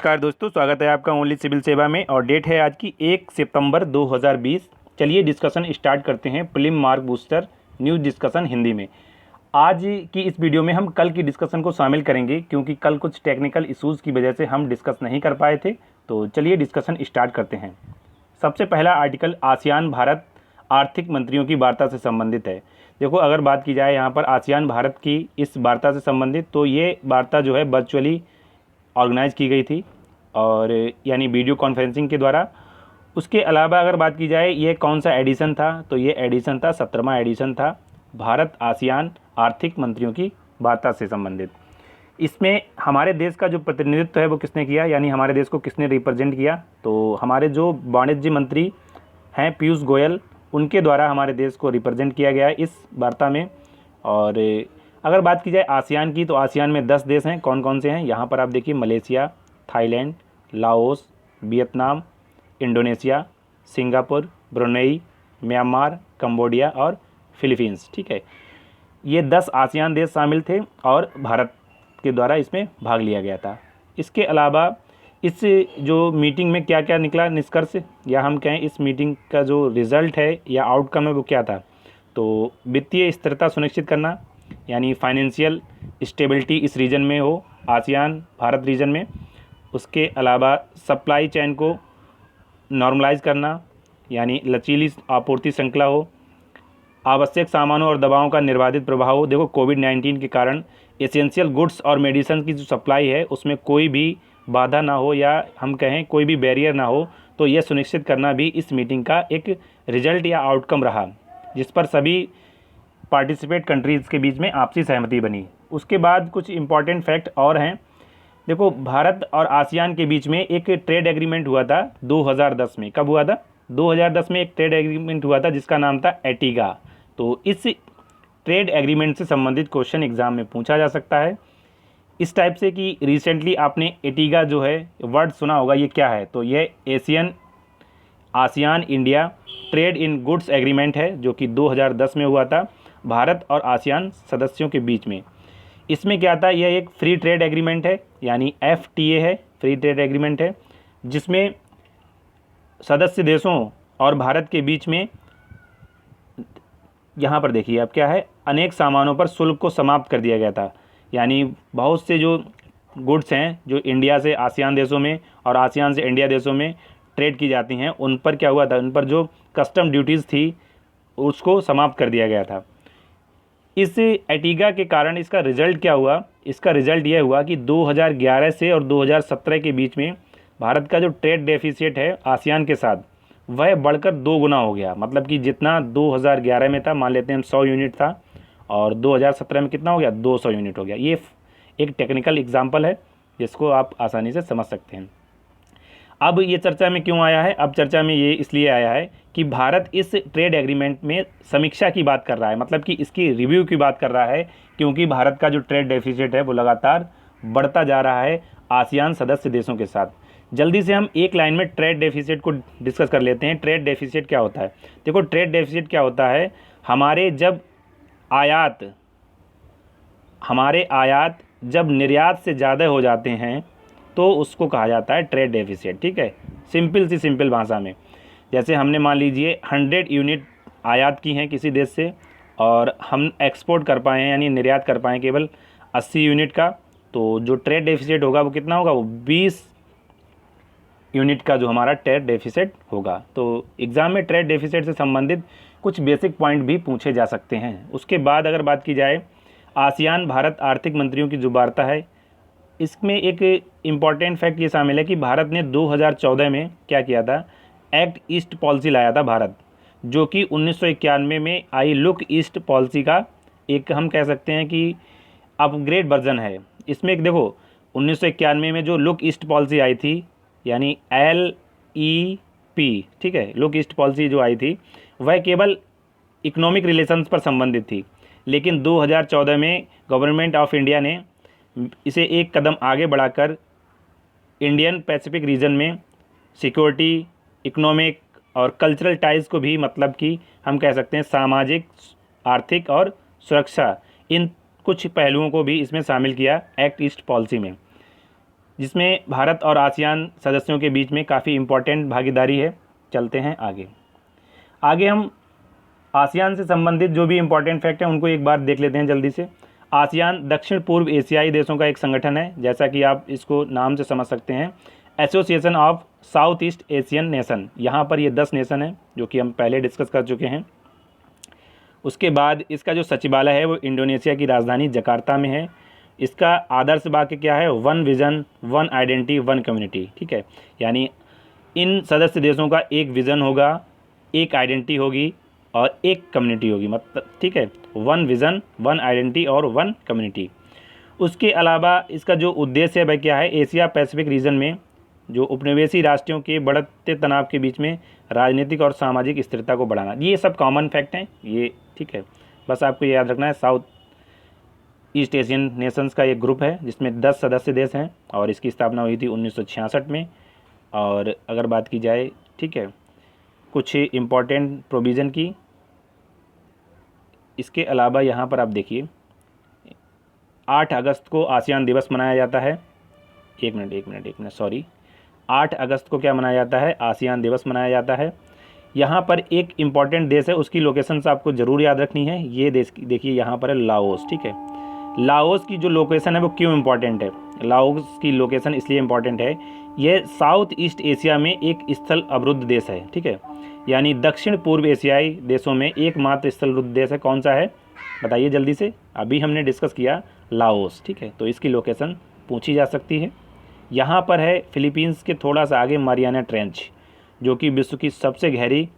नमस्कार दोस्तों, स्वागत है आपका ओनली सिविल सेवा में। और डेट है आज की 1 सितंबर 2020। चलिए डिस्कशन स्टार्ट करते हैं। Prelim mark booster news discussion Hindi में। आज की इस वीडियो में हम कल की डिस्कशन को शामिल करेंगे, क्योंकि कल कुछ टेक्निकल इश्यूज़ की वजह से हम डिस्कस नहीं कर पाए थे। तो चलिए डिस्कशन स्टार्ट करते हैं। सबसे पहला आर्टिकल आसियान भारत आर्थिक मंत्रियों की वार्ता से संबंधित है। देखो, अगर बात की जाए यहाँ पर आसियान भारत की इस वार्ता से संबंधित, तो ये वार्ता जो है वर्चुअली ऑर्गेनाइज़ की गई थी, और यानी वीडियो कॉन्फ्रेंसिंग के द्वारा। उसके अलावा अगर बात की जाए ये कौन सा एडिशन था, तो ये एडिशन था 17वां एडिशन था भारत आसियान आर्थिक मंत्रियों की वार्ता से संबंधित। इसमें हमारे देश का जो प्रतिनिधित्व है वो किसने किया, यानी हमारे देश को किसने रिप्रेजेंट किया, तो हमारे जो वाणिज्य मंत्री हैं पीयूष गोयल, उनके द्वारा हमारे देश को रिप्रेजेंट किया गया है इस वार्ता में। और अगर बात की जाए आसियान की, तो आसियान में 10 देश हैं। कौन कौन से हैं यहाँ पर आप देखिए, Malaysia, Thailand, Laos, Vietnam, Indonesia, Singapore, Brunei, Myanmar, Cambodia और फिलीपींस। ठीक है, ये 10 आसियान देश शामिल थे और भारत के द्वारा इसमें भाग लिया गया था। इसके अलावा इस जो मीटिंग में क्या क्या निकला निष्कर्ष, या हम कहें इस मीटिंग का जो रिज़ल्ट है या आउटकम है वो क्या था, तो वित्तीय स्थिरता सुनिश्चित करना, यानी फाइनेंशियल स्टेबिलिटी इस रीजन में हो, आसियान भारत रीजन में। उसके अलावा सप्लाई चेन को नॉर्मलाइज करना, यानी लचीली आपूर्ति श्रृंखला हो, आवश्यक सामानों और दवाओं का निर्बाधित प्रवाह हो। देखो, कोविड-19 के कारण एसेंशियल गुड्स और मेडिसिन की जो सप्लाई है उसमें कोई भी बाधा ना हो, या हम कहें कोई भी बैरियर ना हो, तो यह सुनिश्चित करना भी इस मीटिंग का एक रिजल्ट या आउटकम रहा, जिस पर सभी पार्टिसिपेट कंट्रीज़ के बीच में आपसी सहमति बनी। उसके बाद कुछ इम्पॉर्टेंट फैक्ट और हैं। देखो, भारत और आसियान के बीच में एक ट्रेड एग्रीमेंट हुआ था 2010 में। कब हुआ था? 2010 में एक ट्रेड एग्रीमेंट हुआ था जिसका नाम था एटीगा। तो इस ट्रेड एग्रीमेंट से संबंधित क्वेश्चन एग्जाम में पूछा जा सकता है इस टाइप से कि रिसेंटली आपने एटीगा जो है वर्ड सुना होगा, ये क्या है? तो ये ASEAN India trade in goods agreement है, जो कि 2010 में हुआ था भारत और आसियान सदस्यों के बीच में। इसमें क्या था, यह एक फ्री ट्रेड एग्रीमेंट है, यानी FTA है, फ्री ट्रेड एग्रीमेंट है, जिसमें सदस्य देशों और भारत के बीच में, यहाँ पर देखिए अब क्या है, अनेक सामानों पर शुल्क को समाप्त कर दिया गया था। यानी बहुत से जो गुड्स हैं जो इंडिया से आसियान देशों में और आसियान से इंडिया देशों में ट्रेड की जाती हैं, उन पर क्या हुआ था, उन पर जो कस्टम ड्यूटीज़ थी उसको समाप्त कर दिया गया था। इस एटीगा के कारण इसका रिज़ल्ट क्या हुआ? इसका रिज़ल्ट यह हुआ कि 2011 से और 2017 के बीच में भारत का जो ट्रेड डेफिसिट है आसियान के साथ, वह बढ़कर 2 गुना हो गया। मतलब कि जितना 2011 में था, मान लेते हैं हम 100 यूनिट था, और 2017 में कितना हो गया, 200 यूनिट हो गया। ये एक टेक्निकल एग्जाम्पल है जिसको आप आसानी से समझ सकते हैं। अब ये चर्चा में क्यों आया है? अब चर्चा में ये इसलिए आया है कि भारत इस ट्रेड एग्रीमेंट में समीक्षा की बात कर रहा है, मतलब कि इसकी रिव्यू की बात कर रहा है, क्योंकि भारत का जो ट्रेड डेफिसिट है वो लगातार बढ़ता जा रहा है आसियान सदस्य देशों के साथ। जल्दी से हम एक लाइन में ट्रेड डेफिसिट को डिस्कस कर लेते हैं। ट्रेड डेफिसिट क्या होता है? देखो, ट्रेड डेफिसिट क्या होता है, हमारे आयात जब निर्यात से ज़्यादा हो जाते हैं तो उसको कहा जाता है ट्रेड डेफिसिट। ठीक है, सिंपल भाषा में, जैसे हमने मान लीजिए 100 यूनिट आयात की हैं किसी देश से, और हम एक्सपोर्ट कर पाए हैं यानी निर्यात कर पाए केवल 80 यूनिट का, तो जो ट्रेड डेफिसिट होगा वो कितना होगा, वो 20 यूनिट का जो हमारा ट्रेड डेफिसिट होगा। तो एग्ज़ाम में ट्रेड डेफिसिट से संबंधित कुछ बेसिक पॉइंट भी पूछे जा सकते हैं। उसके बाद अगर बात की जाए आसियान भारत आर्थिक मंत्रियों की जो वार्ता है, इसमें एक इम्पॉर्टेंट फैक्ट ये शामिल है कि भारत ने 2014 में क्या किया था, एक्ट ईस्ट पॉलिसी लाया था भारत, जो कि 1991 में आई लुक ईस्ट पॉलिसी का एक हम कह सकते हैं कि अपग्रेड वर्जन है। इसमें एक देखो, 1991 में जो लुक ईस्ट पॉलिसी आई थी, यानी LEP, ठीक है, लुक ईस्ट पॉलिसी जो आई थी वह केवल इकोनॉमिक रिलेशंस पर संबंधित थी, लेकिन 2014 में गवर्नमेंट ऑफ इंडिया ने इसे एक कदम आगे बढ़ाकर इंडियन पैसिफिक रीजन में सिक्योरिटी, इकोनॉमिक और कल्चरल टाइज को भी, मतलब कि हम कह सकते हैं सामाजिक, आर्थिक और सुरक्षा, इन कुछ पहलुओं को भी इसमें शामिल किया एक्ट ईस्ट पॉलिसी में। जिसमें भारत और आसियान सदस्यों के बीच में काफ़ी इम्पोर्टेंट भागीदारी है। चलते हैं आगे। आगे हम आसियान से संबंधित जो भी इम्पोर्टेंट फैक्ट हैं उनको एक बार देख लेते हैं जल्दी से। आसियान दक्षिण पूर्व एशियाई देशों का एक संगठन है, जैसा कि आप इसको नाम से समझ सकते हैं, association of south east Asian nation. यहाँ पर ये 10 नेशन है जो कि हम पहले डिस्कस कर चुके हैं। उसके बाद इसका जो सचिवालय है वो इंडोनेशिया की राजधानी जकार्ता में है। इसका आदर्श वाक्य क्या है? One vision, one identity, one community. ठीक है, यानी इन सदस्य देशों का एक विज़न होगा, एक आइडेंटिटी होगी और एक कम्युनिटी होगी, मतलब ठीक है, वन विज़न, वन आइडेंटिटी और वन कम्युनिटी। उसके अलावा इसका जो उद्देश्य है वह क्या है? एशिया पैसिफिक रीजन में जो उपनिवेशी राष्ट्रों के बढ़ते तनाव के बीच में राजनीतिक और सामाजिक स्थिरता को बढ़ाना। ये सब कॉमन फैक्ट हैं ये, ठीक है, बस आपको ये याद रखना है। साउथ ईस्ट एशियन नेशंस का एक ग्रुप है जिसमें 10 सदस्य देश हैं और इसकी स्थापना हुई थी 1966 में। और अगर बात की जाए, ठीक है, कुछ इम्पॉर्टेंट प्रोविज़न की, इसके अलावा यहाँ पर आप देखिए 8 अगस्त को आसियान दिवस मनाया जाता है। एक मिनट सॉरी, 8 अगस्त को क्या मनाया जाता है? आसियान दिवस मनाया जाता है। यहाँ पर एक इम्पॉर्टेंट देश है, उसकी लोकेशन आपको ज़रूर याद रखनी है। ये देश देखिए यहाँ पर है लाओस। ठीक है, लाओस की जो लोकेशन है वो क्यों इम्पॉर्टेंट है? लाओस की लोकेशन इसलिए इम्पॉर्टेंट है, ये साउथ ईस्ट एशिया में एक स्थल अवरुद्ध देश है। ठीक है, यानी दक्षिण पूर्व एशियाई देशों में एकमात्र स्थल अवरुद्ध देश है। कौन सा है बताइए जल्दी से? अभी हमने डिस्कस किया लाओस। ठीक है, तो इसकी लोकेशन पूछी जा सकती है। यहाँ पर है फिलीपींस के थोड़ा सा आगे मारियाना ट्रेंच, जो कि विश्व की सबसे गहरी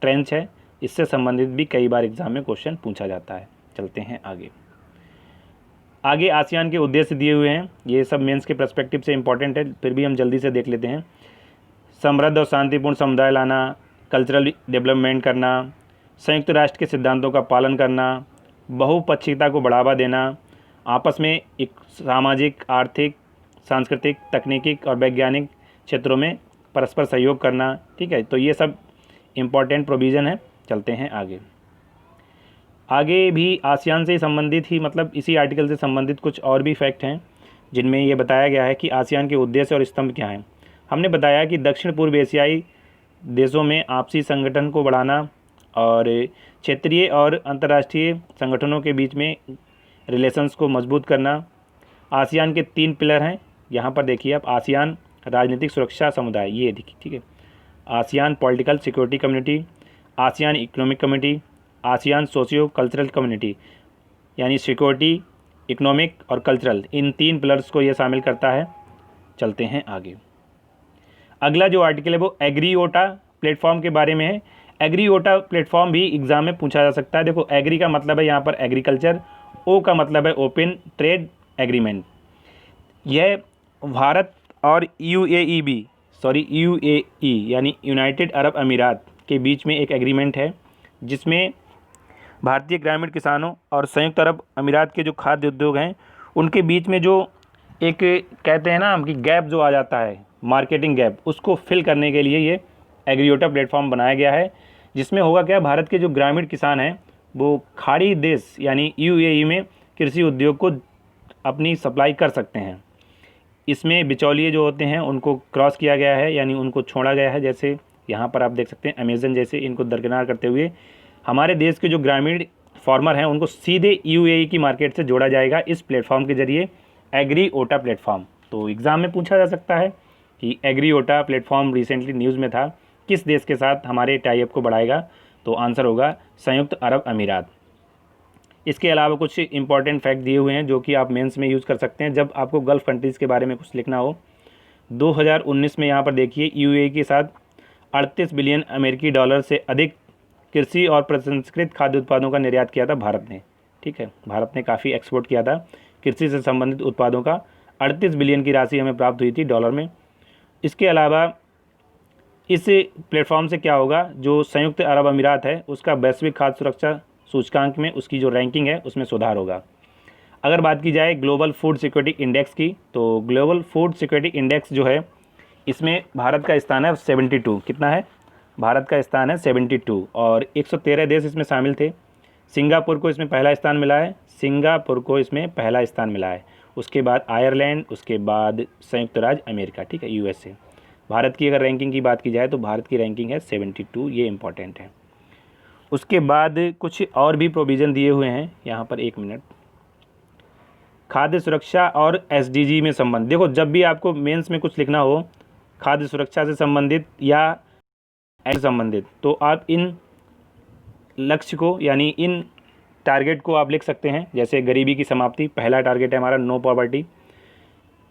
ट्रेंच है। इससे संबंधित भी कई बार एग्जाम में क्वेश्चन पूछा जाता है। चलते हैं आगे। आगे आसियान के उद्देश्य दिए हुए हैं, ये सब मेंस के पर्सपेक्टिव से इंपॉर्टेंट है, फिर भी हम जल्दी से देख लेते हैं। समृद्ध और शांतिपूर्ण समुदाय लाना, कल्चरल डेवलपमेंट करना, संयुक्त राष्ट्र के सिद्धांतों का पालन करना, बहुपक्षीयता को बढ़ावा देना, आपस में एक सामाजिक, आर्थिक, सांस्कृतिक, तकनीकी और वैज्ञानिक क्षेत्रों में परस्पर सहयोग करना। ठीक है, तो ये सब इम्पॉर्टेंट प्रोविज़न है। चलते हैं आगे। आगे भी आसियान से संबंधित ही, मतलब इसी आर्टिकल से संबंधित कुछ और भी फैक्ट हैं जिनमें ये बताया गया है कि आसियान के उद्देश्य और स्तंभ क्या हैं। हमने बताया कि दक्षिण पूर्व एशियाई देशों में आपसी संगठन को बढ़ाना और क्षेत्रीय और अंतर्राष्ट्रीय संगठनों के बीच में रिलेशंस को मजबूत करना। आसियान के 3 पिलर हैं, यहाँ पर देखिए आप। आसियान राजनीतिक सुरक्षा समुदाय, ये देखिए, ठीक है, ASEAN political security community, ASEAN economic community, ASEAN socio cultural community, यानी सिक्योरिटी, इकोनॉमिक और कल्चरल, इन 3 पिलर्स को ये शामिल करता है। चलते हैं आगे। अगला जो आर्टिकल है वो एग्रीओटा प्लेटफॉर्म के बारे में है। एग्रीओटा प्लेटफॉर्म भी एग्जाम में पूछा जा सकता है। देखो, एग्री का मतलब है यहाँ पर एग्रीकल्चर, ओ का मतलब है ओपन ट्रेड एग्रीमेंट। यह भारत और यूएई यानी यूनाइटेड अरब अमीरात के बीच में एक एग्रीमेंट है, जिसमें भारतीय ग्रामीण किसानों और संयुक्त अरब अमीरात के जो खाद्य उद्योग हैं उनके बीच में जो एक कहते हैं ना हम कि गैप जो आ जाता है, मार्केटिंग गैप, उसको फिल करने के लिए ये एग्रीओटा प्लेटफॉर्म बनाया गया है। जिसमें होगा क्या, भारत के जो ग्रामीण किसान हैं वो खाड़ी देश यानी यूएई में कृषि उद्योग को अपनी सप्लाई कर सकते हैं। इसमें बिचौलिए जो होते हैं उनको क्रॉस किया गया है, यानी उनको छोड़ा गया है। जैसे यहाँ पर आप देख सकते हैं अमेज़न जैसे, इनको दरकिनार करते हुए हमारे देश के जो ग्रामीण फार्मर हैं उनको सीधे यूएई की मार्केट से जोड़ा जाएगा इस प्लेटफॉर्म के जरिए, एग्रीओटा प्लेटफॉर्म। तो एग्ज़ाम में पूछा जा सकता है कि एग्रीओटा प्लेटफॉर्म रिसेंटली न्यूज़ में था, किस देश के साथ हमारे टाई अप को बढ़ाएगा? तो आंसर होगा संयुक्त अरब अमीरात। इसके अलावा कुछ इंपॉर्टेंट फैक्ट दिए हुए हैं जो कि आप मेंस में यूज़ कर सकते हैं जब आपको गल्फ़ कंट्रीज़ के बारे में कुछ लिखना हो। 2019 में यहाँ पर देखिए यूएई के साथ 38 बिलियन अमेरिकी डॉलर से अधिक कृषि और प्रसंस्कृत खाद्य उत्पादों का निर्यात किया था भारत ने। ठीक है, भारत ने काफ़ी एक्सपोर्ट किया था कृषि से संबंधित उत्पादों का। 38 बिलियन की राशि हमें प्राप्त हुई थी डॉलर में। इसके अलावा इस प्लेटफॉर्म से क्या होगा, जो संयुक्त अरब अमीरात है उसका वैश्विक खाद्य सुरक्षा सूचकांक में उसकी जो रैंकिंग है उसमें सुधार होगा। अगर बात की जाए ग्लोबल फूड सिक्योरिटी इंडेक्स की, तो ग्लोबल फूड सिक्योरिटी इंडेक्स जो है इसमें भारत का स्थान है 72। कितना है? भारत का स्थान है 72 और 113 देश इसमें शामिल थे। सिंगापुर को इसमें पहला स्थान मिला है, उसके बाद आयरलैंड, उसके बाद संयुक्त राज्य अमेरिका, ठीक है, यूएसए। भारत की अगर रैंकिंग की बात की जाए तो भारत की रैंकिंग है 72, ये इंपॉर्टेंट है। उसके बाद कुछ और भी प्रोविज़न दिए हुए हैं यहाँ पर, 1 मिनट। खाद्य सुरक्षा और एसडीजी में संबंध, देखो जब भी आपको मेंस में कुछ लिखना हो खाद्य सुरक्षा से संबंधित या ऐसे संबंधित, तो आप इन लक्ष्य को यानी इन टारगेट को आप लिख सकते हैं। जैसे गरीबी की समाप्ति, पहला टारगेट है हमारा नो पॉवर्टी।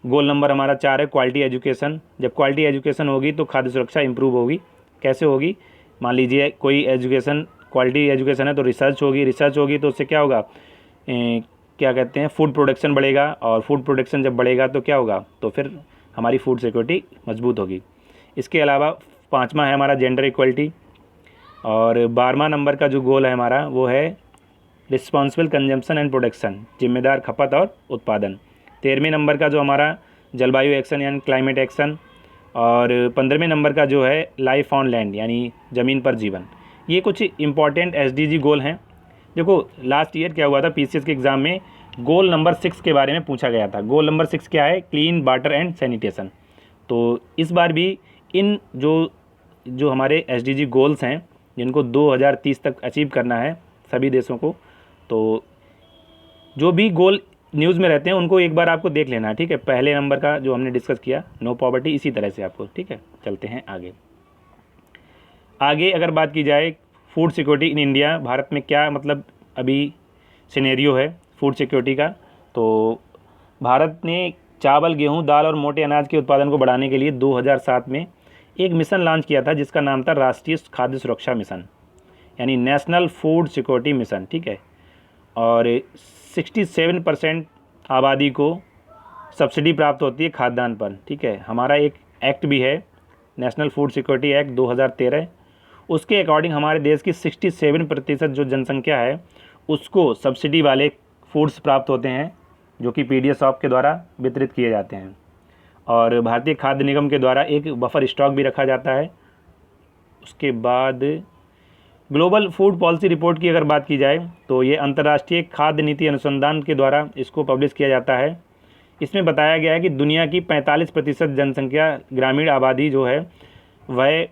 गोल नंबर हमारा 4 है क्वालिटी एजुकेशन। जब क्वालिटी एजुकेशन होगी तो खाद्य सुरक्षा इंप्रूव होगी। कैसे होगी? मान लीजिए कोई एजुकेशन क्वालिटी एजुकेशन है तो रिसर्च होगी तो उससे क्या होगा, क्या कहते हैं, फूड प्रोडक्शन बढ़ेगा, और फूड प्रोडक्शन जब बढ़ेगा तो क्या होगा, तो फिर हमारी फूड सिक्योरिटी मजबूत होगी। इसके अलावा 5वां है हमारा जेंडर इक्वलिटी, और 12वां नंबर का जो गोल है हमारा वो है रिस्पॉन्सिबल कंजम्पशन एंड प्रोडक्शन, जिम्मेदार खपत और उत्पादन। 13वें नंबर का जो हमारा जलवायु एक्शन यानी क्लाइमेट एक्शन, और 15वें नंबर का जो है लाइफ ऑन लैंड यानी ज़मीन पर जीवन। ये कुछ इंपॉर्टेंट एसडीजी गोल हैं। देखो लास्ट ईयर क्या हुआ था, पीसीएस के एग्ज़ाम में गोल नंबर 6 के बारे में पूछा गया था। गोल नंबर 6 क्या है? Clean water and sanitation. तो इस बार भी इन जो हमारे एसडीजी गोल्स हैं जिनको 2030 तक अचीव करना है सभी देशों को, तो जो भी गोल न्यूज़ में रहते हैं उनको एक बार आपको देख लेना है, ठीक है। पहले नंबर का जो हमने डिस्कस किया नो पॉवर्टी, इसी तरह से आपको, ठीक है। चलते हैं आगे अगर बात की जाए food security in India, Bharat में क्या मतलब अभी सिनेरियो है फूड सिक्योरिटी का, तो भारत ने चावल, गेहूं, दाल और मोटे अनाज के उत्पादन को बढ़ाने के लिए 2007 में एक मिशन लॉन्च किया था जिसका नाम था राष्ट्रीय खाद्य सुरक्षा मिशन, यानी नेशनल फूड सिक्योरिटी मिशन, ठीक है। और 67% आबादी को सब्सिडी प्राप्त होती है खाद्यान्न पर, ठीक है। हमारा एक एक्ट भी है नेशनल फूड सिक्योरिटी एक्ट 2013, उसके अकॉर्डिंग हमारे देश की 67% जो जनसंख्या है उसको सब्सिडी वाले फूड्स प्राप्त होते हैं जो कि पीडीएस शॉप के द्वारा वितरित किए जाते हैं, और भारतीय खाद्य निगम के द्वारा एक बफर स्टॉक भी रखा जाता है। उसके बाद ग्लोबल फूड पॉलिसी रिपोर्ट की अगर बात की जाए तो ये अंतर्राष्ट्रीय खाद्य नीति अनुसंधान के द्वारा इसको पब्लिश किया जाता है। इसमें बताया गया है कि दुनिया की 45% जनसंख्या ग्रामीण आबादी जो है वह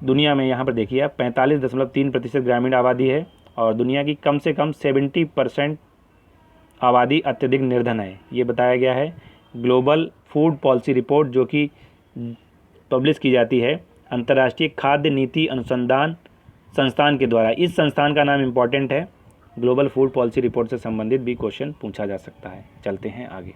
दुनिया में, यहाँ पर देखिए आप, 45.3% ग्रामीण आबादी है, और दुनिया की कम से कम 70% आबादी अत्यधिक निर्धन है। ये बताया गया है ग्लोबल फूड पॉलिसी रिपोर्ट जो कि पब्लिश की जाती है अंतर्राष्ट्रीय खाद्य नीति अनुसंधान संस्थान के द्वारा। इस संस्थान का नाम इम्पॉर्टेंट है। ग्लोबल फूड पॉलिसी रिपोर्ट से संबंधित भी क्वेश्चन पूछा जा सकता है। चलते हैं आगे।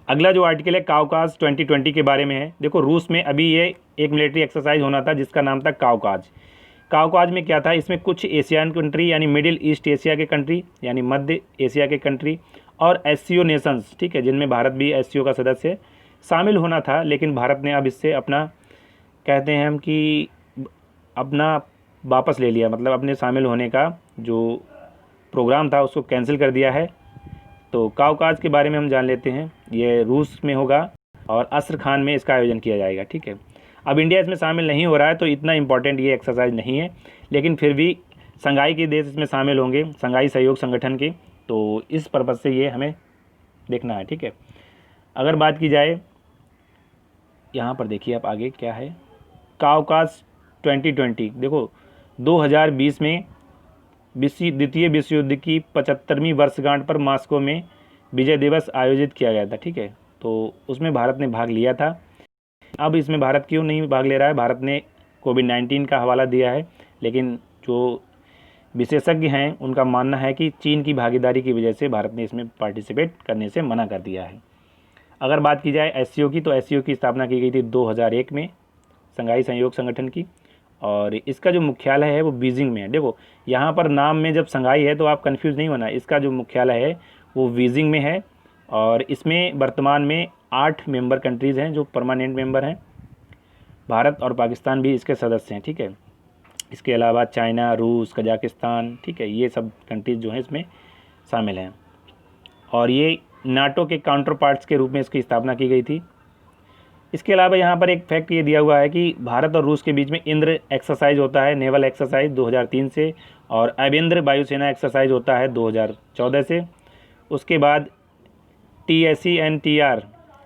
अगला जो आर्टिकल है काउकाज 2020 के बारे में है। देखो रूस में अभी ये एक मिलिट्री एक्सरसाइज होना था जिसका नाम था काउकाज। काउकाज में क्या था, इसमें कुछ एशियन कंट्री यानी मिडिल ईस्ट एशिया के कंट्री यानी मध्य एशिया के कंट्री और एससीओ नेशंस, ठीक है, जिनमें भारत भी एससीओ का सदस्य शामिल होना था, लेकिन भारत ने अब इससे अपना, कहते हैं हम कि अपना वापस ले लिया, मतलब अपने शामिल होने का जो प्रोग्राम था उसको कैंसिल कर दिया है। तो काउकाज के बारे में हम जान लेते हैं। ये रूस में होगा और अस्त्रखान में इसका आयोजन किया जाएगा, ठीक है। अब इंडिया इसमें शामिल नहीं हो रहा है तो इतना इम्पोर्टेंट ये एक्सरसाइज नहीं है, लेकिन फिर भी संघाई के देश इसमें शामिल होंगे, संघाई सहयोग संगठन के, तो इस पर्पज़ से ये हमें देखना है, ठीक है। अगर बात की जाए यहाँ पर देखिए आप आगे क्या है, काउकाज 2020। देखो 2020 में द्वितीय विश्व युद्ध की 75वीं वर्षगांठ पर मॉस्को में विजय दिवस आयोजित किया गया था, ठीक है। तो उसमें भारत ने भाग लिया था। अब इसमें भारत क्यों नहीं भाग ले रहा है, भारत ने कोविड-19 का हवाला दिया है, लेकिन जो विशेषज्ञ हैं उनका मानना है कि चीन की भागीदारी की वजह से भारत ने इसमें पार्टिसिपेट करने से मना कर दिया है। अगर बात की जाए एससीओ की, तो एससीओ की स्थापना की गई थी 2001 में, संघाई सहयोग संगठन की, और इसका जो मुख्यालय है वो बीजिंग में है। देखो यहाँ पर नाम में जब संघाई है तो आप कंफ्यूज नहीं होना, इसका जो मुख्यालय है वो बीजिंग में है, और इसमें वर्तमान में 8 मेंबर कंट्रीज़ हैं जो परमानेंट मेंबर हैं। भारत और पाकिस्तान भी इसके सदस्य हैं, ठीक है। इसके अलावा चाइना, रूस, कजाकिस्तान, ठीक है, ये सब कंट्रीज़ जो हैं इसमें शामिल हैं, और ये नाटो के काउंटर पार्ट्स के रूप में इसकी स्थापना की गई थी। इसके अलावा यहाँ पर एक फैक्ट ये दिया हुआ है कि भारत और रूस के बीच में इंद्र एक्सरसाइज होता है, नेवल एक्सरसाइज 2003 से, और अवेंद्र वायुसेना एक्सरसाइज होता है 2014 से। उसके बाद TSENTR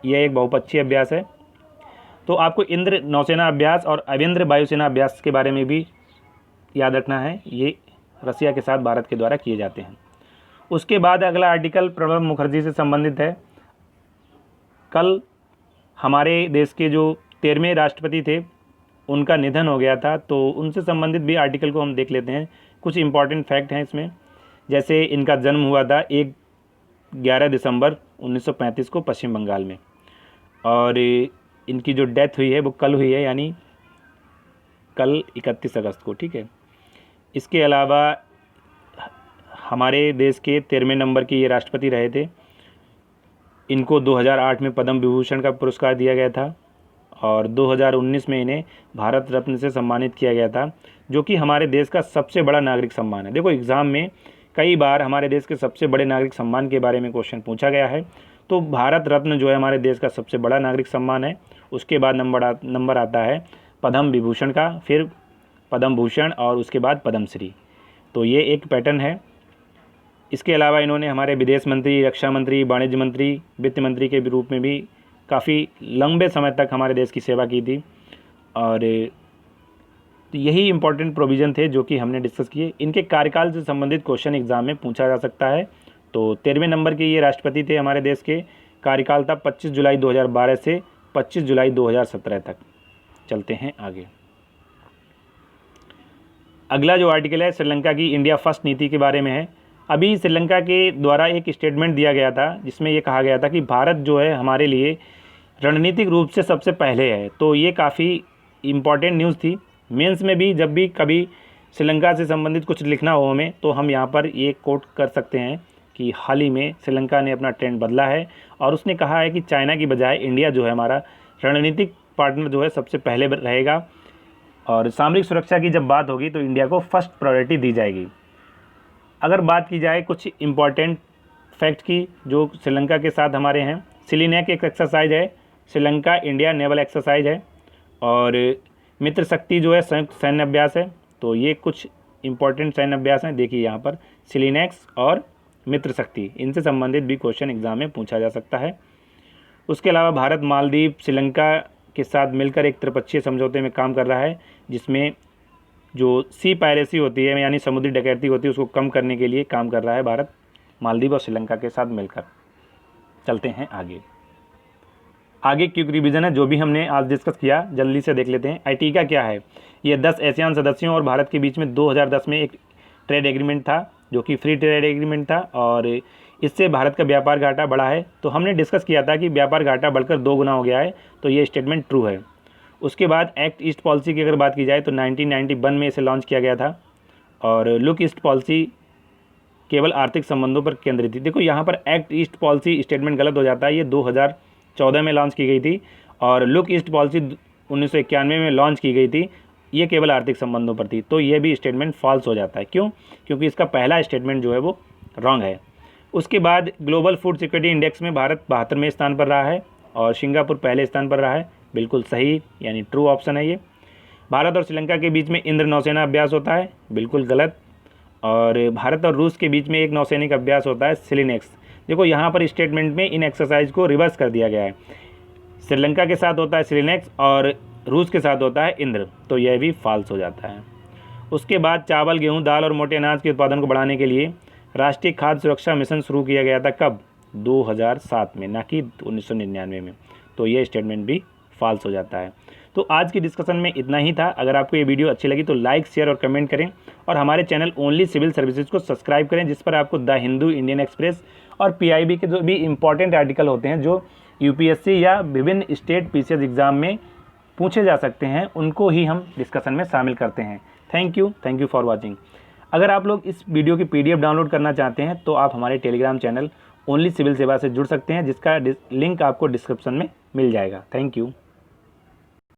यह एक बहुपक्षीय अभ्यास है। तो आपको इंद्र नौसेना अभ्यास और अवेंद्र वायुसेना अभ्यास के बारे में भी याद रखना है, ये रसिया के साथ भारत के द्वारा किए जाते हैं। उसके बाद अगला आर्टिकल प्रणब मुखर्जी से संबंधित है। कल हमारे देश के जो 13वें राष्ट्रपति थे उनका निधन हो गया था, तो उनसे संबंधित भी आर्टिकल को हम देख लेते हैं। कुछ इंपॉर्टेंट फैक्ट हैं इसमें, जैसे इनका जन्म हुआ था 11 दिसंबर 1935 को पश्चिम बंगाल में, और इनकी जो डेथ हुई है वो कल हुई है, यानी कल 31 अगस्त को, ठीक है। इसके अलावा हमारे देश के 13वें नंबर के ये राष्ट्रपति रहे थे। इनको 2008 में पद्म विभूषण का पुरस्कार दिया गया था और 2019 में इन्हें भारत रत्न से सम्मानित किया गया था, जो कि हमारे देश का सबसे बड़ा नागरिक सम्मान है। देखो एग्ज़ाम में कई बार हमारे देश के सबसे बड़े नागरिक सम्मान के बारे में क्वेश्चन पूछा गया है, तो भारत रत्न जो है हमारे देश का सबसे बड़ा नागरिक सम्मान है। उसके बाद नंबर आता है पद्म विभूषण का, फिर पद्म भूषण और उसके बाद पद्मश्री। तो ये एक पैटर्न है। इसके अलावा इन्होंने हमारे विदेश मंत्री, रक्षा मंत्री, वाणिज्य मंत्री, वित्त मंत्री के रूप में भी काफ़ी लंबे समय तक हमारे देश की सेवा की थी, और यही इम्पोर्टेंट प्रोविज़न थे जो कि हमने डिस्कस किए। इनके कार्यकाल से संबंधित क्वेश्चन एग्ज़ाम में पूछा जा सकता है। तो 13वें नंबर के ये राष्ट्रपति थे हमारे देश के। कार्यकाल था 25 जुलाई 2012 से 25 जुलाई 2017 तक। चलते हैं आगे। अगला जो आर्टिकल है श्रीलंका की इंडिया फर्स्ट नीति के बारे में है। अभी श्रीलंका के द्वारा एक स्टेटमेंट दिया गया था जिसमें ये कहा गया था कि भारत जो है हमारे लिए रणनीतिक रूप से सबसे पहले है। तो ये काफ़ी इम्पॉर्टेंट न्यूज़ थी। मेंस में भी जब भी कभी श्रीलंका से संबंधित कुछ लिखना हो हमें, तो हम यहाँ पर ये कोट कर सकते हैं कि हाल ही में श्रीलंका ने अपना ट्रेंड बदला है और उसने कहा है कि चाइना की बजाय इंडिया जो है हमारा रणनीतिक पार्टनर जो है सबसे पहले रहेगा, और सामरिक सुरक्षा की जब बात होगी तो इंडिया को फर्स्ट प्रायोरिटी दी जाएगी। अगर बात की जाए कुछ इम्पॉर्टेंट फैक्ट की जो श्रीलंका के साथ हमारे हैं, सिलीनेक एक एक्सरसाइज है, श्रीलंका इंडिया नेवल एक्सरसाइज है, और मित्र शक्ति जो है संयुक्त सैन्य अभ्यास है। तो ये कुछ इंपॉर्टेंट सैन्य अभ्यास हैं। देखिए यहाँ पर सिलीनेक्स और मित्र शक्ति, इनसे संबंधित भी क्वेश्चन एग्जाम में पूछा जा सकता है। उसके अलावा भारत मालदीव श्रीलंका के साथ मिलकर एक त्रिपक्षीय समझौते में काम कर रहा है, जिसमें जो सी पायरेसी होती है यानी समुद्री डकैती होती है उसको कम करने के लिए काम कर रहा है भारत मालदीव और श्रीलंका के साथ मिलकर। चलते हैं आगे क्विक रिवीजन है जो भी हमने आज डिस्कस किया, जल्दी से देख लेते हैं। आईटीका क्या है? ये 10 एशियान सदस्यों और भारत के बीच में 2010 में एक ट्रेड एग्रीमेंट था जो कि फ्री ट्रेड एग्रीमेंट था, और इससे भारत का व्यापार घाटा बढ़ा है। तो हमने डिस्कस किया था कि व्यापार घाटा बढ़कर 2 गुना हो गया है, तो ये स्टेटमेंट ट्रू है। उसके बाद एक्ट ईस्ट पॉलिसी की अगर बात की जाए तो 1991 में इसे लॉन्च किया गया था, और लुक ईस्ट पॉलिसी केवल आर्थिक संबंधों पर केंद्रित थी। देखो यहाँ पर एक्ट ईस्ट पॉलिसी स्टेटमेंट गलत हो जाता है, ये 2014 में लॉन्च की गई थी, और लुक ईस्ट पॉलिसी 1991 में लॉन्च की गई थी, ये केवल आर्थिक संबंधों पर थी। तो ये भी स्टेटमेंट फॉल्स हो जाता है। क्यों? क्योंकि इसका पहला स्टेटमेंट जो है वो रॉन्ग है। उसके बाद ग्लोबल फूड सिक्योरिटी इंडेक्स में भारत 72वें स्थान पर रहा है और सिंगापुर पहले स्थान पर रहा है। बिल्कुल सही, यानी ट्रू ऑप्शन है ये। भारत और श्रीलंका के बीच में इंद्र नौसेना अभ्यास होता है, बिल्कुल गलत। और भारत और रूस के बीच में एक नौसैनिक अभ्यास होता है सिलीनेक्स। देखो यहाँ पर स्टेटमेंट में इन एक्सरसाइज को रिवर्स कर दिया गया है, श्रीलंका के साथ होता है सिलीनेक्स और रूस के साथ होता है इंद्र, तो यह भी फॉल्स हो जाता है। उसके बाद चावल, गेहूं, दाल और मोटे अनाज के उत्पादन को बढ़ाने के लिए राष्ट्रीय खाद्य सुरक्षा मिशन शुरू किया गया था। कब? 2007 में, ना कि 1999 में। तो ये स्टेटमेंट भी फॉल्स हो जाता है। तो आज की डिस्कशन में इतना ही था। अगर आपको ये वीडियो अच्छी लगी तो लाइक, शेयर और कमेंट करें, और हमारे चैनल ओनली सिविल सर्विसेज को सब्सक्राइब करें, जिस पर आपको द हिंदू, इंडियन एक्सप्रेस और पीआईबी के जो भी इंपॉर्टेंट आर्टिकल होते हैं जो यूपीएससी या विभिन्न स्टेट पीसीएस एग्जाम में पूछे जा सकते हैं, उनको ही हम डिस्कशन में शामिल करते हैं। Thank you for watching. अगर आप लोग इस वीडियो की पीडीएफ डाउनलोड करना चाहते हैं तो आप हमारे टेलीग्राम चैनल ओनली सिविल सेवा से जुड़ सकते हैं, जिसका लिंक आपको डिस्क्रिप्शन में मिल जाएगा। Thank you.